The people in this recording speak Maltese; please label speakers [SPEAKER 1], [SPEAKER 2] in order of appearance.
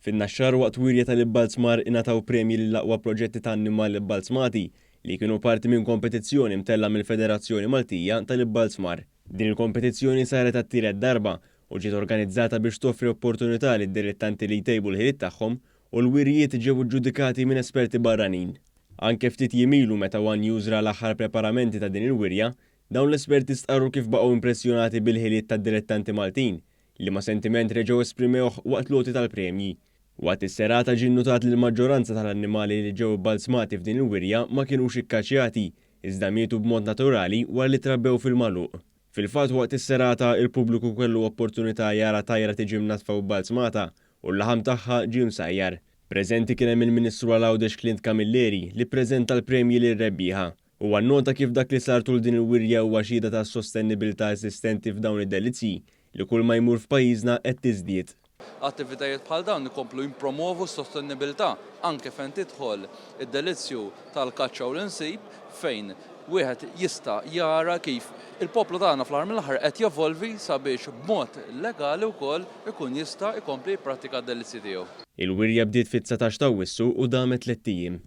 [SPEAKER 1] Fin-Naxxar waqt wirja tal-Ibbalzmar ingħataw premji lill-aqwa proġetti ta' annimali Ibbalzmati li kienu parti minn kompetizzjoni mtella mill-Federazzjoni Maltija tal-Ibbalzmar. Din il-kompetizzjoni saret għat-tielet darba u ġiet organizzata biex toffri opportunità lid-dilettanti li jtejbu l-ħiliet tagħhom u l-wirjiet ġew ġudikati minn esperti barranin. Anke ftit jimilu meta One News ra l-aħħar preparamenti ta' din il-wirja, dawn l-esperti stqarru kif baqgħu impressjonati bil-ħiliet tad-dilettanti Maltin li ma' sentiment reġgħu esprimewh waqt loti tal-premji. Waqt is-serata ġie nnutat li l-maġġoranza tal-annimali li ġew ibbalzmati f'din il-wirja ma kinux ikkaċċjati, iżda mietu b'mod naturali wara li trabbew fil-magħluq. Fil-fatt waqt is-serata il-pubbliku kellu opportunità jara tajra tiġi mnatfa u bbalzmata u l-laħam tagħha ġie msajjar. Preżenti kien hemm il-Ministru għall-Għawdex Clint Camilleri li ppreżenta l-premji lir-rebbieħa u għannota kif dak li sar tul din il-wirja huwa xhieda tas-sostenibilità eżistenti f'dawn id-delizzji li kull ma jmur f'pajjiżna qed tiżdied.
[SPEAKER 2] Attivitajiet bħal dawn ikomplu jippromovu s-sostenibilità anke fejn tidħol id-delizzju tal-kaċċa u l-insib fejn wieħed jista' jara kif il-poplu tagħna fl-aħħar mill-aħħar qed jevolvi sabiex b'mod legali wkoll ikun jista' jkompli jipprattika d-delizzji tiegħu.
[SPEAKER 1] Il-wirja bdiet fit-19 ta' Awwissu u damet 3 ijiem.